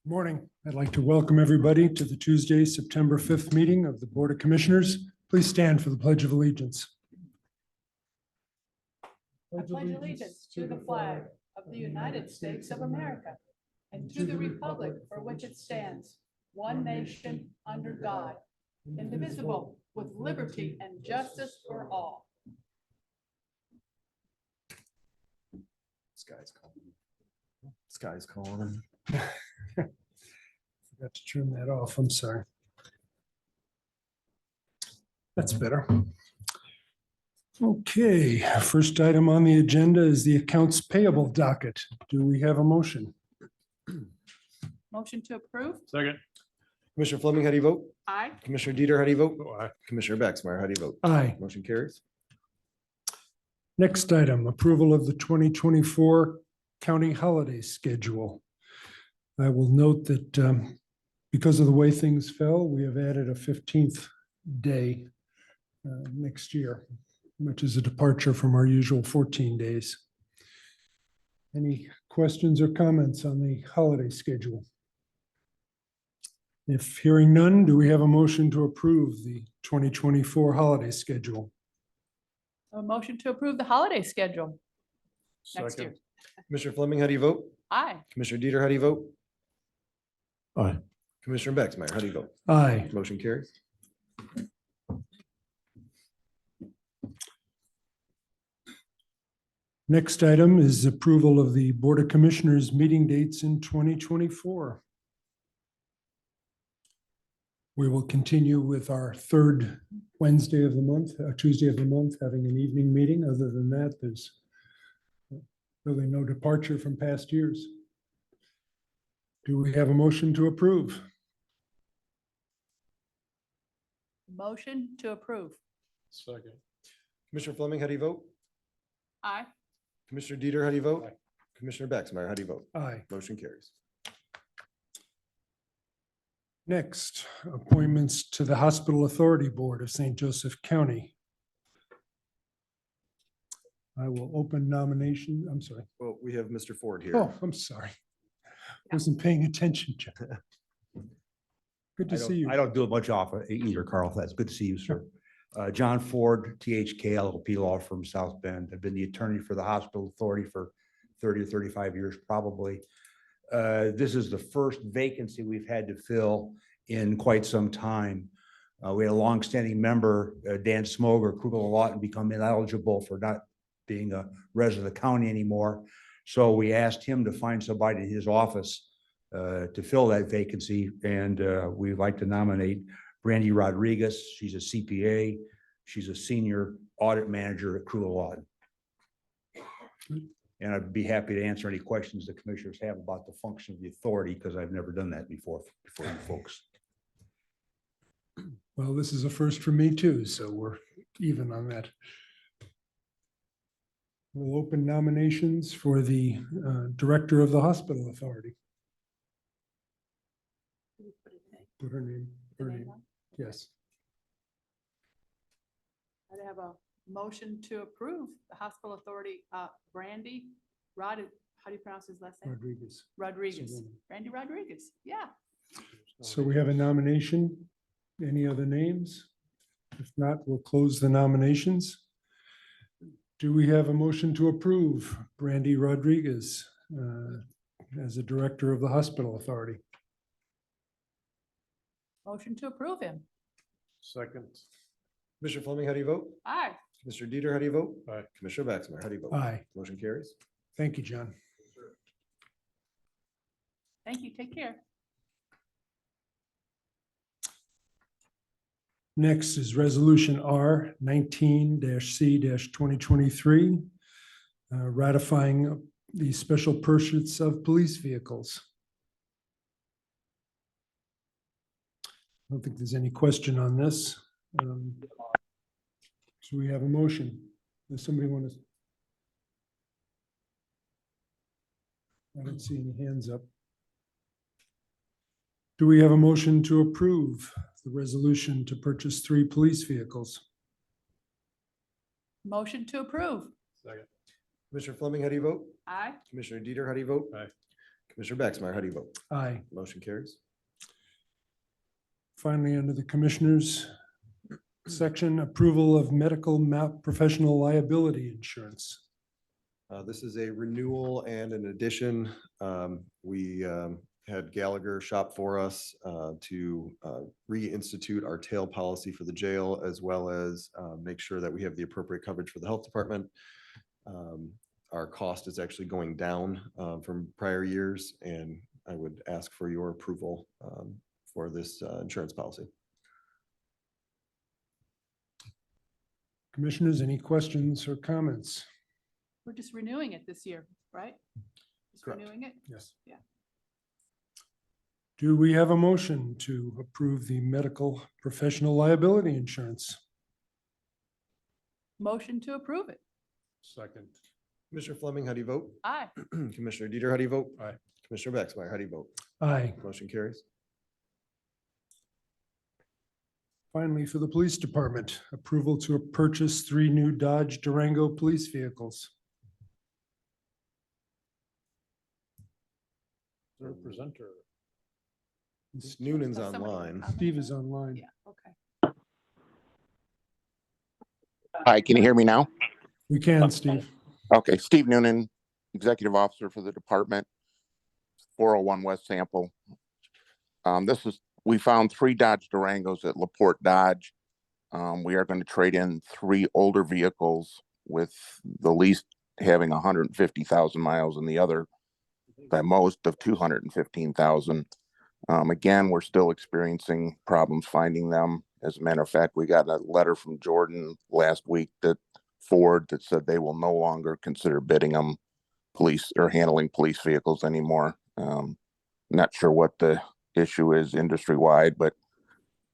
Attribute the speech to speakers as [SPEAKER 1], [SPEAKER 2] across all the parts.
[SPEAKER 1] Morning. I'd like to welcome everybody to the Tuesday, September 5th meeting of the Board of Commissioners. Please stand for the Pledge of Allegiance.
[SPEAKER 2] I pledge allegiance to the flag of the United States of America and to the republic for which it stands, one nation, under God, indivisible, with liberty and justice for all.
[SPEAKER 3] This guy's calling.
[SPEAKER 1] Forgot to turn that off. I'm sorry. That's better. Okay, first item on the agenda is the accounts payable docket. Do we have a motion?
[SPEAKER 2] Motion to approve?
[SPEAKER 3] Second. Commissioner Fleming, how do you vote?
[SPEAKER 2] Aye.
[SPEAKER 3] Commissioner Dieter, how do you vote?
[SPEAKER 1] Aye.
[SPEAKER 3] Commissioner Baxmeyer, how do you vote?
[SPEAKER 1] Aye.
[SPEAKER 3] Motion carries.
[SPEAKER 1] Next item, approval of the 2024 county holiday schedule. I will note that because of the way things fell, we have added a 15th day next year, which is a departure from our usual 14 days. Any questions or comments on the holiday schedule? If hearing none, do we have a motion to approve the 2024 holiday schedule?
[SPEAKER 2] A motion to approve the holiday schedule. Next year.
[SPEAKER 3] Commissioner Fleming, how do you vote?
[SPEAKER 2] Aye.
[SPEAKER 3] Commissioner Dieter, how do you vote?
[SPEAKER 1] Aye.
[SPEAKER 3] Commissioner Baxmeyer, how do you vote?
[SPEAKER 1] Aye.
[SPEAKER 3] Motion carries.
[SPEAKER 1] Next item is approval of the Board of Commissioners meeting dates in 2024. We will continue with our third Wednesday of the month, Tuesday of the month, having an evening meeting. Other than that, there's really no departure from past years. Do we have a motion to approve?
[SPEAKER 2] Motion to approve.
[SPEAKER 1] Second.
[SPEAKER 3] Commissioner Fleming, how do you vote?
[SPEAKER 2] Aye.
[SPEAKER 3] Commissioner Dieter, how do you vote?
[SPEAKER 1] Aye.
[SPEAKER 3] Commissioner Baxmeyer, how do you vote?
[SPEAKER 1] Aye.
[SPEAKER 3] Motion carries.
[SPEAKER 1] Next, appointments to the Hospital Authority Board of St. Joseph County. I will open nomination. I'm sorry.
[SPEAKER 3] Well, we have Mr. Ford here.
[SPEAKER 1] Oh, I'm sorry. Wasn't paying attention, John. Good to see you.
[SPEAKER 4] I don't do it much off either, Carl. That's good to see you, sir. John Ford, THK LLP Law Firm, South Bend. I've been the attorney for the Hospital Authority for 30 or 35 years, probably. This is the first vacancy we've had to fill in quite some time. We had a longstanding member, Dan Smoger, Krugel Lawton, become ineligible for not being a resident of the county anymore. So we asked him to find somebody in his office to fill that vacancy. And we'd like to nominate Brandy Rodriguez. She's a CPA. She's a senior audit manager at Krugel Lawton. And I'd be happy to answer any questions the commissioners have about the function of the authority, because I've never done that before you folks.
[SPEAKER 1] Well, this is a first for me too, so we're even on that. We'll open nominations for the Director of the Hospital Authority. Put her name. Yes.
[SPEAKER 2] I have a motion to approve the Hospital Authority, Brandy how do you pronounce his last name?
[SPEAKER 1] Rodriguez.
[SPEAKER 2] Rodriguez. Brandy Rodriguez. Yeah.
[SPEAKER 1] So we have a nomination. Any other names? If not, we'll close the nominations. Do we have a motion to approve Brandy Rodriguez as a Director of the Hospital Authority?
[SPEAKER 2] Motion to approve him.
[SPEAKER 3] Second. Commissioner Fleming, how do you vote?
[SPEAKER 2] Aye.
[SPEAKER 3] Commissioner Dieter, how do you vote?
[SPEAKER 1] Aye.
[SPEAKER 3] Commissioner Baxmeyer, how do you vote?
[SPEAKER 1] Aye.
[SPEAKER 3] Motion carries.
[SPEAKER 1] Thank you, John.
[SPEAKER 2] Thank you. Take care.
[SPEAKER 1] Next is Resolution R 19-C-2023, ratifying the special purchase of police vehicles. I don't think there's any question on this. So we have a motion. Does somebody want to? I don't see any hands up. Do we have a motion to approve the resolution to purchase 3 police vehicles?
[SPEAKER 2] Motion to approve.
[SPEAKER 3] Second. Commissioner Fleming, how do you vote?
[SPEAKER 2] Aye.
[SPEAKER 3] Commissioner Dieter, how do you vote?
[SPEAKER 1] Aye.
[SPEAKER 3] Commissioner Baxmeyer, how do you vote?
[SPEAKER 1] Aye.
[SPEAKER 3] Motion carries.
[SPEAKER 1] Finally, under the Commissioners section, approval of medical professional liability insurance.
[SPEAKER 3] This is a renewal and an addition. We had Gallagher shop for us to reinstitute our tail policy for the jail, as well as make sure that we have the appropriate coverage for the health department. Our cost is actually going down from prior years, and I would ask for your approval for this insurance policy.
[SPEAKER 1] Commissioners, any questions or comments?
[SPEAKER 2] We're just renewing it this year, right? Just
[SPEAKER 3] Correct.
[SPEAKER 2] renewing it?
[SPEAKER 1] Yes.
[SPEAKER 2] Yeah.
[SPEAKER 1] Do we have a motion to approve the medical professional liability insurance?
[SPEAKER 2] Motion to approve it.
[SPEAKER 1] Second.
[SPEAKER 3] Commissioner Fleming, how do you vote?
[SPEAKER 2] Aye.
[SPEAKER 3] Commissioner Dieter, how do you vote?
[SPEAKER 1] Aye.
[SPEAKER 3] Commissioner Baxmeyer, how do you vote?
[SPEAKER 1] Aye.
[SPEAKER 3] Motion carries.
[SPEAKER 1] Finally, for the police department, approval to purchase 3 new Dodge Durango police vehicles.
[SPEAKER 3] Their presenter. Noonan's
[SPEAKER 2] Let somebody
[SPEAKER 3] online.
[SPEAKER 2] comment.
[SPEAKER 1] Steve is online.
[SPEAKER 2] Yeah, okay.
[SPEAKER 5] Hi, can you hear me now?
[SPEAKER 1] We can, Steve.
[SPEAKER 5] Okay, Steve Noonan, Executive Officer for the department, 401 West Sample. We found 3 Dodge Durangos at LaPorte Dodge. We are going to trade in 3 older vehicles, with the least having 150,000 miles and the other by most of 215,000. Again, we're still experiencing problems finding them. As a matter of fact, we got a letter from Jordan last week that Ford that said they will no longer consider bidding them police or handling police vehicles anymore. Not sure what the issue is industry wide, but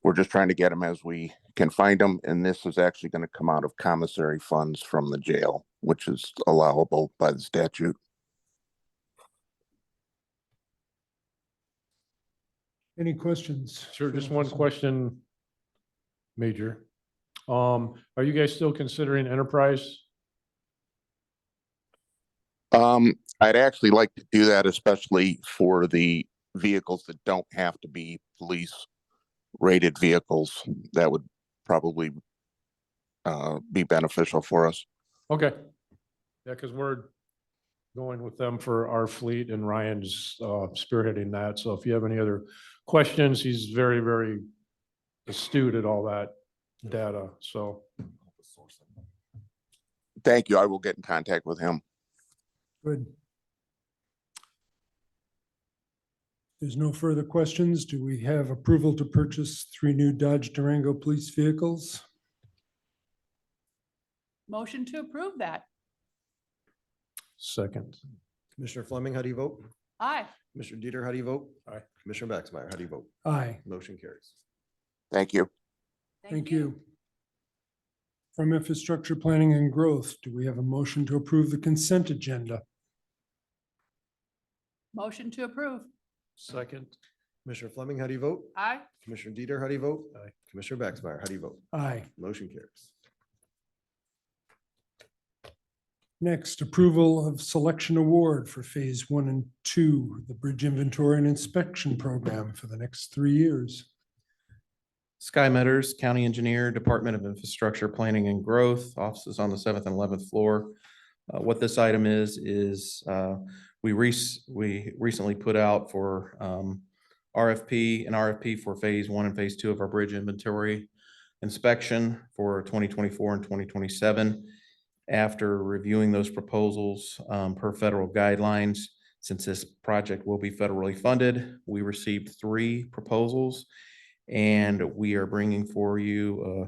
[SPEAKER 5] we're just trying to get them as we can find them. And this is actually going to come out of commissary funds from the jail, which is allowable by the statute.
[SPEAKER 1] Any questions?
[SPEAKER 6] Sure, just one question, Major. Are you guys still considering enterprise?
[SPEAKER 5] I'd actually like to do that, especially for the vehicles that don't have to be police rated vehicles. That would probably be beneficial for us.
[SPEAKER 6] Okay. Yeah, because we're going with them for our fleet, and Ryan's spearheading that. So if you have any other questions, he's very, very astute at all that data. So
[SPEAKER 5] Thank you. I will get in contact with him.
[SPEAKER 1] Good. There's no further questions. Do we have approval to purchase 3 new Dodge Durango police vehicles?
[SPEAKER 2] Motion to approve that.
[SPEAKER 6] second.
[SPEAKER 3] Commissioner Fleming, how do you vote?
[SPEAKER 2] Aye.
[SPEAKER 3] Commissioner Dieter, how do you vote?
[SPEAKER 6] Aye.
[SPEAKER 3] Commissioner Baxmeyer, how do you vote?
[SPEAKER 1] Aye.
[SPEAKER 3] Motion carries.
[SPEAKER 5] Thank you.
[SPEAKER 1] Thank you. From Infrastructure Planning and Growth, do we have a motion to approve the consent agenda?
[SPEAKER 2] Motion to approve.
[SPEAKER 6] Second.
[SPEAKER 3] Commissioner Fleming, how do you vote?
[SPEAKER 2] Aye.
[SPEAKER 3] Commissioner Dieter, how do you vote?
[SPEAKER 6] Aye.
[SPEAKER 3] Commissioner Baxmeyer, how do you vote?
[SPEAKER 1] Aye.
[SPEAKER 3] Motion carries.
[SPEAKER 1] Next, approval of selection award for Phase 1 and 2, the Bridge Inventory and Inspection Program for the next 3 years.
[SPEAKER 7] Sky Metters, County Engineer, Department of Infrastructure Planning and Growth, offices on the 7th and 11th floor. What this item is we recently put out for an RFP for Phase 1 and Phase 2 of our bridge inventory inspection for 2024 and 2027. After reviewing those proposals per federal guidelines, since this project will be federally funded, we received 3 proposals, and we are bringing for you a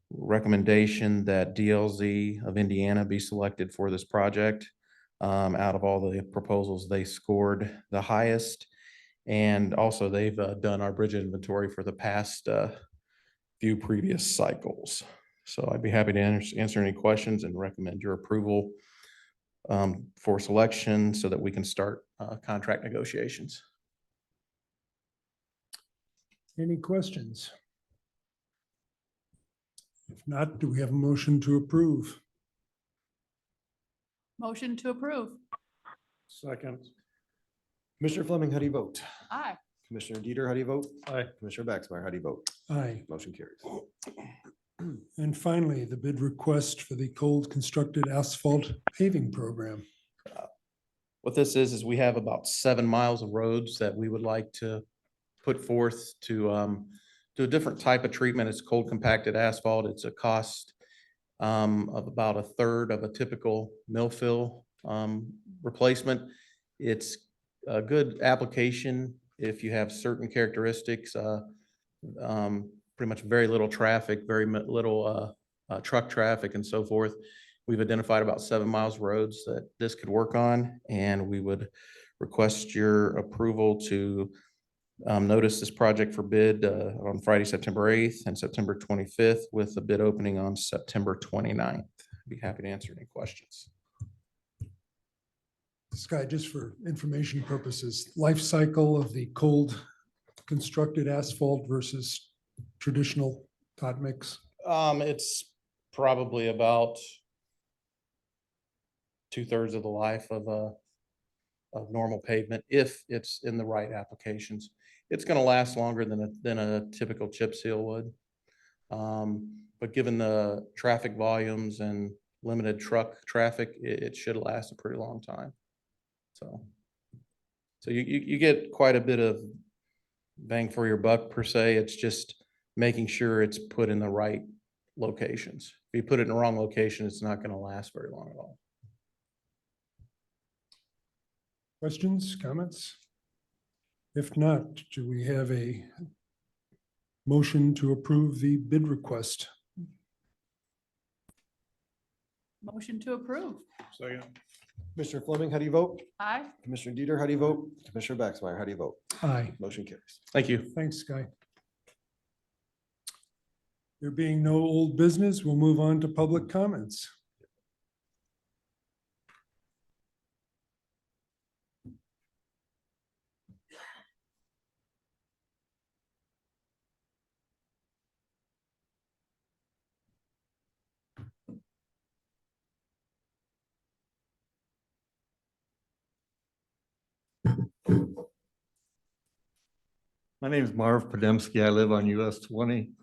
[SPEAKER 7] recommendation that DLZ of Indiana be selected for this project. Out of all the proposals, they scored the highest, and also they've done our bridge inventory for the past few previous cycles. So I'd be happy to answer any questions and recommend your approval for selection so that we can start contract negotiations.
[SPEAKER 1] Any questions? If not, do we have a motion to approve?
[SPEAKER 2] Motion to approve.
[SPEAKER 6] Second.
[SPEAKER 3] Commissioner Fleming, how do you vote?
[SPEAKER 2] Aye.
[SPEAKER 3] Commissioner Dieter, how do you vote?
[SPEAKER 6] Aye.
[SPEAKER 3] Commissioner Baxmeyer, how do you vote?
[SPEAKER 1] Aye.
[SPEAKER 3] Motion carries.
[SPEAKER 1] And finally, the bid request for the cold constructed asphalt paving program.
[SPEAKER 7] What this is we have about 7 miles of roads that we would like to put forth to do a different type of treatment. It's cold compacted asphalt. It's a cost of about a third of a typical mill fill replacement. It's a good application if you have certain characteristics, pretty much very little traffic, little truck traffic and so forth. We've identified about 7 miles of roads that this could work on, and we would request your approval to notice this project for bid on Friday, September 8th and September 25th with the bid opening on September 29th. Be happy to answer any questions.
[SPEAKER 1] Sky, just for information purposes, life cycle of the cold constructed asphalt versus traditional hot mix.
[SPEAKER 7] It's probably about 2/3 of the life of normal pavement if it's in the right applications. It's going to last longer than a typical chip seal would. But given the traffic volumes and limited truck traffic, it should last a pretty long time. So you get quite a bit of bang for your buck per se. It's just making sure it's put in the right locations. If you put it in the wrong location, it's not going to last very long at all.
[SPEAKER 1] Questions, comments? If not, do we have a motion to approve the bid request?
[SPEAKER 2] Motion to approve.
[SPEAKER 6] Second.
[SPEAKER 3] Commissioner Fleming, how do you vote?
[SPEAKER 2] Aye.
[SPEAKER 3] Commissioner Dieter, how do you vote? Commissioner Baxmeyer, how do you vote?
[SPEAKER 1] Aye.
[SPEAKER 3] Motion carries.
[SPEAKER 7] Thank you.
[SPEAKER 1] Thanks, Sky. There being no old business, we'll move on to public comments.
[SPEAKER 8] My name is Marv Podemski. I live on US 20,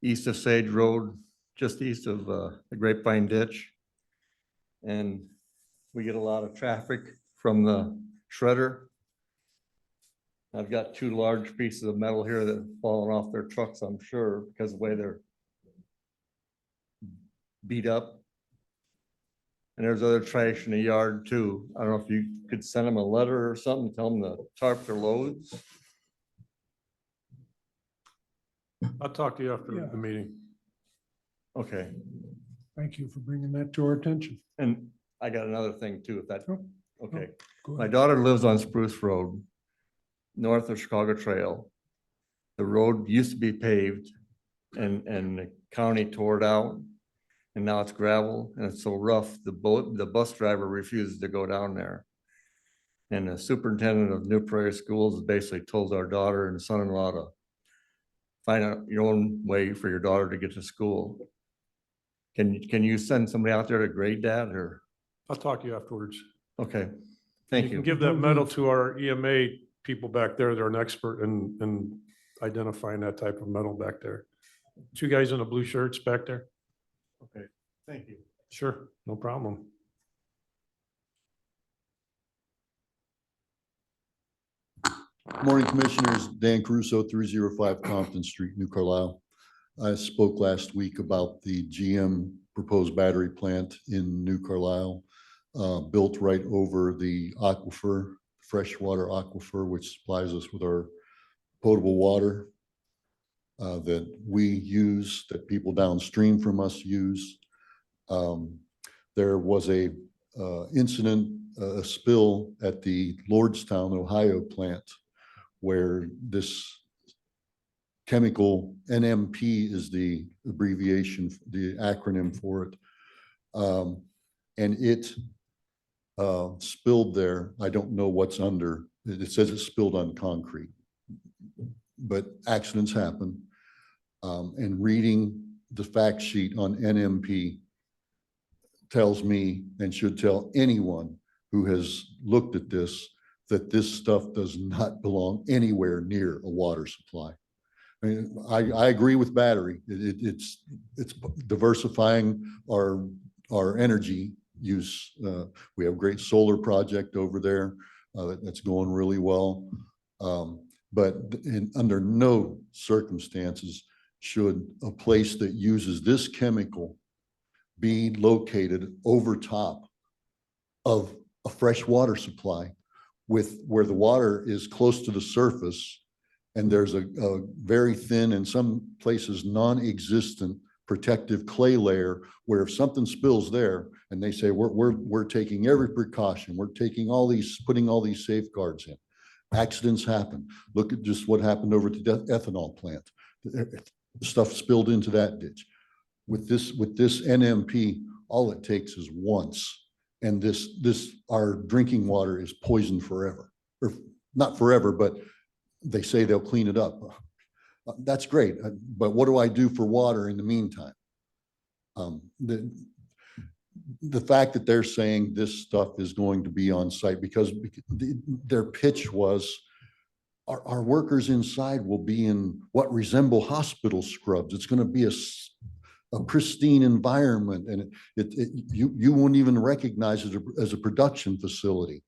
[SPEAKER 8] east of Sage Road, just east of the Grapevine Ditch. And we get a lot of traffic from the shredder. I've got 2 large pieces of metal here that have fallen off their trucks, I'm sure, because of the way they're beat up. And there's other trash in the yard too. I don't know if you could send them a letter or something, tell them to tarp their loads.
[SPEAKER 6] I'll talk to you after
[SPEAKER 1] Yeah.
[SPEAKER 6] the meeting.
[SPEAKER 8] Okay,
[SPEAKER 1] Thank you for bringing that to our attention.
[SPEAKER 8] and I got another thing too, if that,
[SPEAKER 1] Oh,
[SPEAKER 8] okay.
[SPEAKER 1] Go
[SPEAKER 8] My
[SPEAKER 1] ahead.
[SPEAKER 8] daughter lives on Spruce Road, north of Chicago Trail. The road used to be paved and the county tore it out. And now it's gravel and it's so rough, the bus driver refuses to go down there. And the superintendent of New Prairie Schools basically told our daughter and son-in-law to find out your own way for your daughter to get to school. Can you send somebody out there to grade that or?
[SPEAKER 6] I'll talk to you afterwards.
[SPEAKER 8] Okay, thank
[SPEAKER 6] can
[SPEAKER 8] you.
[SPEAKER 6] give that medal to our EMA people back there. They're an expert in identifying that type of metal back there. 2 guys in the blue shirts back there.
[SPEAKER 8] Okay, thank you.
[SPEAKER 6] Sure, no problem.
[SPEAKER 9] Morning, Commissioners. Dan Caruso, 305 Compton Street, New Carlisle. I spoke last week about the GM proposed battery plant in New Carlisle, built right over the aquifer, freshwater aquifer, which supplies us with our potable water that we use, that people downstream from us use. There was a incident, a spill at the Lordstown, Ohio plant, where this chemical, NMP is the abbreviation, the acronym for it. And it spilled there. I don't know what's under. It says it spilled on concrete, but accidents happen. And reading the fact sheet on NMP tells me, and should tell anyone who has looked at this, that this stuff does not belong anywhere near a water supply. I mean, I agree with battery. It's diversifying our energy use. We have a great solar project over there that's going really well. But under no circumstances should a place that uses this chemical be located over top of a fresh water supply where the water is close to the surface and there's a very thin, in some places non-existent protective clay layer where if something spills there and they say we're taking every precaution, we're taking putting all these safeguards in. Accidents happen. Look at just what happened over to the ethanol plant. Stuff spilled into that ditch. With this NMP, all it takes is once, and our drinking water is poisoned forever, or not forever, but they say they'll clean it up. That's great, but what do I do for water in the meantime? The fact that they're saying this stuff is going to be on site because their pitch was our workers inside will be in what resemble hospital scrubs. It's going to be a pristine environment, and you won't even recognize it as a production facility.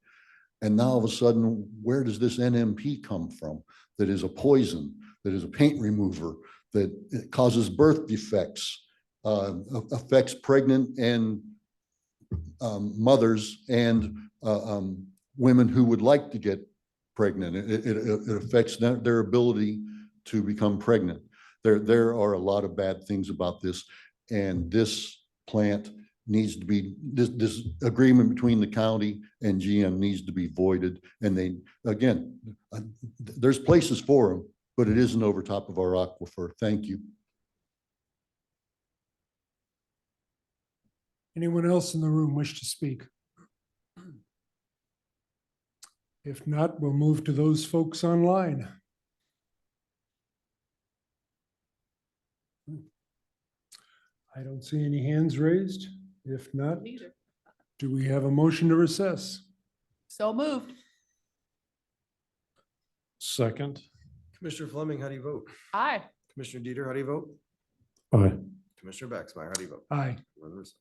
[SPEAKER 9] And now all of a sudden, where does this NMP come from? That is a poison, that is a paint remover, that it causes birth defects, affects pregnant and mothers and women who would like to get pregnant. It affects their ability to become pregnant. There are a lot of bad things about this, and this plant needs to be, this agreement between the county and GM needs to be voided. And there's places for them, but it isn't over top of our aquifer. Thank you.
[SPEAKER 1] Anyone else in the room wish to speak? If not, we'll move to those folks online. I don't see any hands raised. If not,
[SPEAKER 2] Neither.
[SPEAKER 1] do we have a motion to recess?
[SPEAKER 2] So moved.
[SPEAKER 6] Second.
[SPEAKER 3] Commissioner Fleming, how do you vote?
[SPEAKER 2] Aye.
[SPEAKER 3] Commissioner Dieter, how do you vote?
[SPEAKER 6] Aye.
[SPEAKER 3] Commissioner Baxmeyer, how do you vote?
[SPEAKER 1] Aye.
[SPEAKER 3] We're in recess.